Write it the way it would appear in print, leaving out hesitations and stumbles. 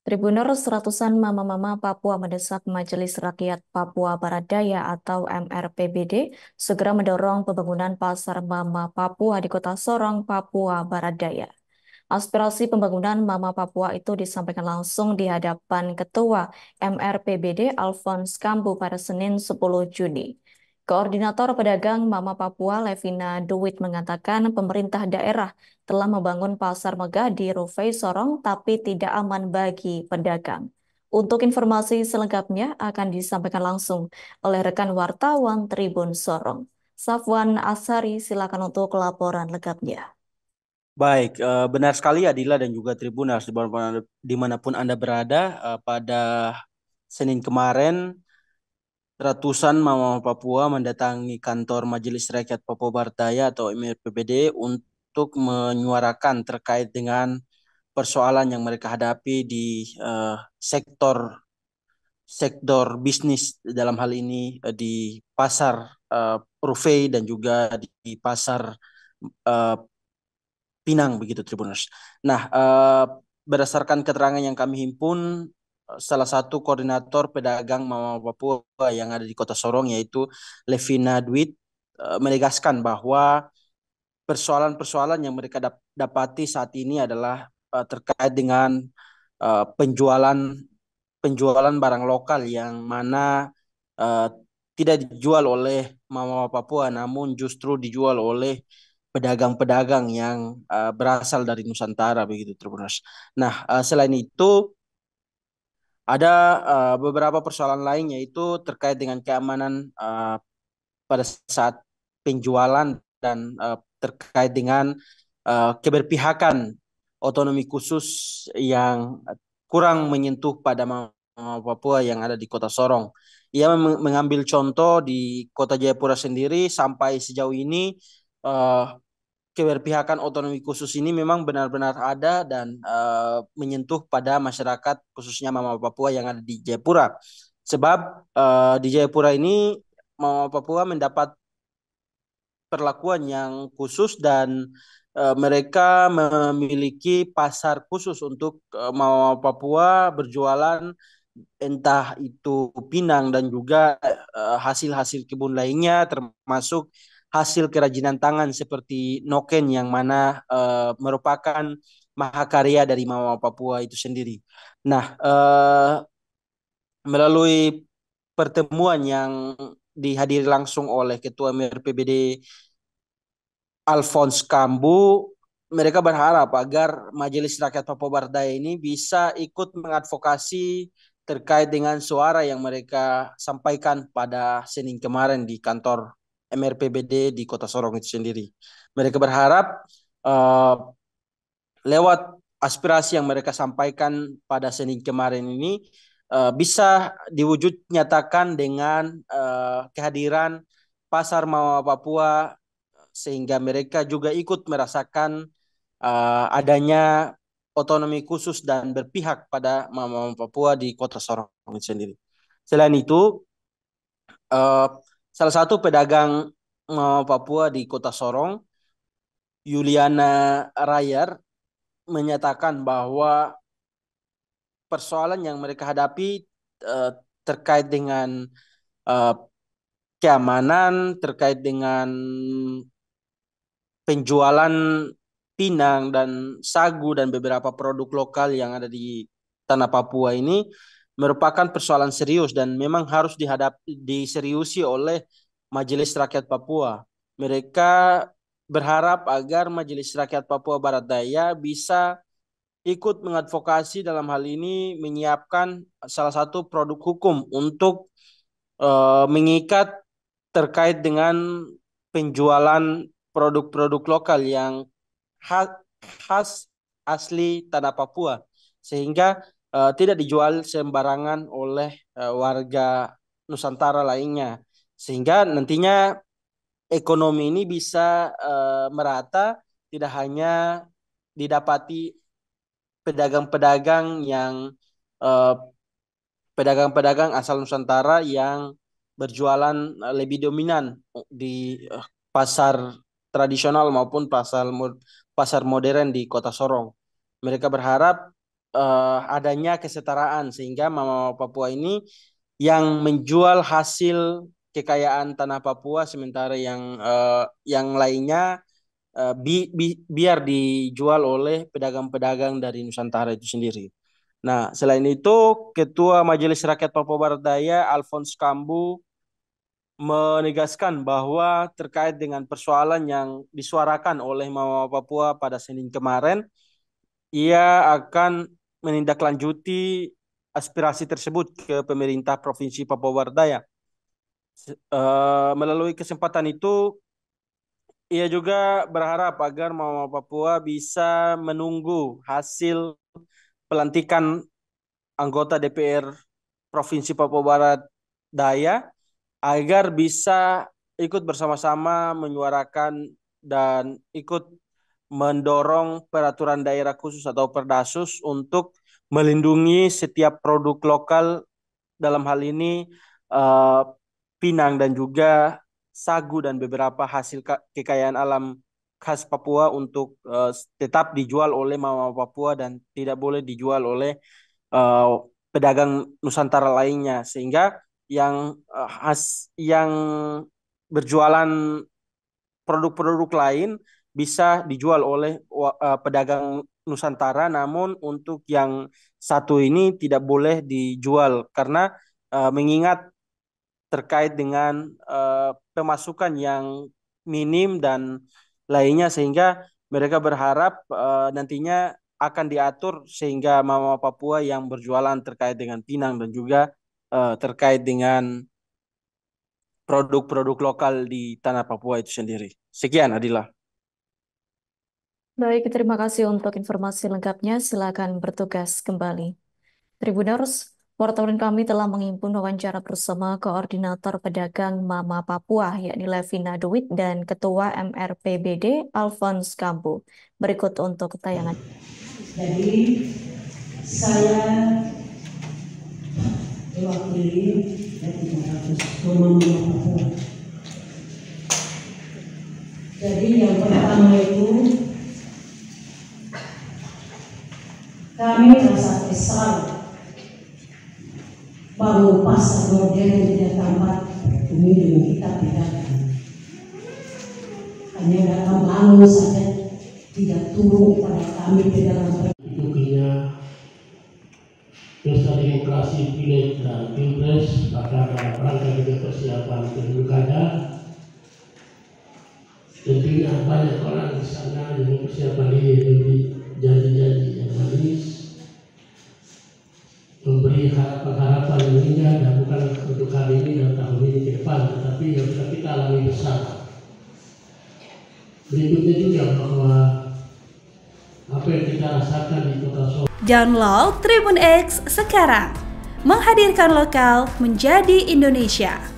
Tribuners ratusan mama-mama Papua mendesak Majelis Rakyat Papua Barat Daya atau MRPBD segera mendorong pembangunan pasar mama Papua di Kota Sorong, Papua Barat Daya. Aspirasi pembangunan Mama Papua itu disampaikan langsung di hadapan Ketua MRPBD Alphonse Kambu pada Senin 10 Juni. Koordinator pedagang Mama Papua Levina Duwit mengatakan pemerintah daerah telah membangun pasar megah di Rufai Sorong tapi tidak aman bagi pedagang. Untuk informasi selengkapnya akan disampaikan langsung oleh rekan wartawan Tribun Sorong. Safwan Asari, silakan untuk laporan lengkapnya. Baik, benar sekali Adila dan juga Tribuners dimanapun Anda berada. Pada Senin kemarin, ratusan mama Papua mendatangi kantor Majelis Rakyat Papua Barat Daya atau MRPBD untuk menyuarakan terkait dengan persoalan yang mereka hadapi di sektor sektor bisnis dalam hal ini di pasar Rufai dan juga di pasar eh, Pinang begitu Tribuners. Nah, berdasarkan keterangan yang kami himpun, salah satu koordinator pedagang Mama Papua yang ada di Kota Sorong yaitu Levina Dwit menegaskan bahwa persoalan-persoalan yang mereka dapati saat ini adalah terkait dengan penjualan penjualan barang lokal yang mana uh, tidak dijual oleh Mama Papua namun justru dijual oleh pedagang-pedagang yang berasal dari Nusantara begitu Tribuners. Nah, selain itu ada beberapa persoalan lain yaitu terkait dengan keamanan pada saat penjualan dan terkait dengan keberpihakan otonomi khusus yang kurang menyentuh pada Mama Papua yang ada di Kota Sorong. Ia mengambil contoh di Kota Jayapura sendiri sampai sejauh ini eh, keberpihakan otonomi khusus ini memang benar-benar ada dan menyentuh pada masyarakat khususnya Mama Papua yang ada di Jayapura. Sebab di Jayapura ini Mama Papua mendapat perlakuan yang khusus dan mereka memiliki pasar khusus untuk Mama Papua berjualan entah itu pinang dan juga hasil-hasil kebun lainnya termasuk hasil kerajinan tangan seperti noken yang mana merupakan mahakarya dari Mama Papua itu sendiri. Nah, melalui pertemuan yang dihadiri langsung oleh Ketua MRPBD Alphonse Kambu, mereka berharap agar Majelis Rakyat Papua Barat Daya ini bisa ikut mengadvokasi terkait dengan suara yang mereka sampaikan pada Senin kemarin di kantor MRPBD di Kota Sorong itu sendiri. Mereka berharap uh, lewat aspirasi yang mereka sampaikan pada Senin kemarin ini bisa diwujud nyatakan dengan kehadiran Pasar Mawar Papua sehingga mereka juga ikut merasakan adanya otonomi khusus dan berpihak pada Mama Papua di Kota Sorong sendiri. Selain itu, uh, salah satu pedagang Mama Papua di Kota Sorong, Yuliana Rayar, menyatakan bahwa persoalan yang mereka hadapi uh, terkait dengan uh, keamanan, terkait dengan penjualan pinang dan sagu dan beberapa produk lokal yang ada di tanah Papua ini merupakan persoalan serius dan memang harus diseriusi oleh Majelis Rakyat Papua. Mereka berharap agar Majelis Rakyat Papua Barat Daya bisa ikut mengadvokasi dalam hal ini menyiapkan salah satu produk hukum untuk mengikat terkait dengan penjualan produk-produk lokal yang khas, khas asli tanah Papua sehingga tidak dijual sembarangan oleh warga Nusantara lainnya sehingga nantinya ekonomi ini bisa merata tidak hanya didapati pedagang-pedagang yang eh, pedagang-pedagang asal Nusantara yang berjualan lebih dominan di pasar tradisional maupun pasar modern di Kota Sorong. Mereka berharap adanya kesetaraan sehingga Mama Papua ini yang menjual hasil kekayaan tanah Papua sementara yang lainnya biar dijual oleh pedagang-pedagang dari Nusantara itu sendiri. Nah, selain itu, Ketua Majelis Rakyat Papua Barat Daya, Alphonse Kambu, menegaskan bahwa terkait dengan persoalan yang disuarakan oleh Mama Papua pada Senin kemarin, ia akan menindaklanjuti aspirasi tersebut ke pemerintah Provinsi Papua Barat Daya. Melalui kesempatan itu, ia juga berharap agar Mama Papua bisa menunggu hasil pelantikan anggota DPR Provinsi Papua Barat Daya agar bisa ikut bersama-sama menyuarakan dan ikut mendorong peraturan daerah khusus atau Perdasus untuk melindungi setiap produk lokal dalam hal ini uh, pinang dan juga sagu dan beberapa hasil kekayaan alam khas Papua untuk tetap dijual oleh Mama Papua dan tidak boleh dijual oleh pedagang Nusantara lainnya sehingga yang berjualan produk-produk lain bisa dijual oleh pedagang Nusantara, namun untuk yang satu ini tidak boleh dijual karena mengingat terkait dengan pemasukan yang minim dan lainnya sehingga mereka berharap nantinya akan diatur sehingga Mama Papua yang berjualan terkait dengan pinang dan juga terkait dengan produk-produk lokal di tanah Papua itu sendiri. Sekian, Adila. Baik, terima kasih untuk informasi lengkapnya. Silakan bertugas kembali. Tribuners, wartawan kami telah menghimpun wawancara bersama Koordinator Pedagang Mama Papua, yakni Levina Duit, dan Ketua MRPBD, Alphonse Kambu. Berikut untuk tayangan. Jadi, saya mewakili dari 300 Mama Papua. Jadi, yang pertama itu, kami merasa kesal bahwa pasar modern tidak tampak pemilu kita pedagang. Hanya datang bangun saja, tidak turun pada kami pedagang. Itu kira pesta demokrasi pileg dan pilpres akan dalam rangka juga persiapan pilkada. Tentunya banyak orang di sana yang mempersiapkan diri demi janji-janji yang manis, memberi harapan-harapan yang indah dan bukan untuk kali ini dan tahun ini ke depan, tetapi yang bisa kita alami bersama. Berikutnya juga bahwa apa yang kita rasakan di Kota Solo. Download Tribun X sekarang, menghadirkan lokal menjadi Indonesia.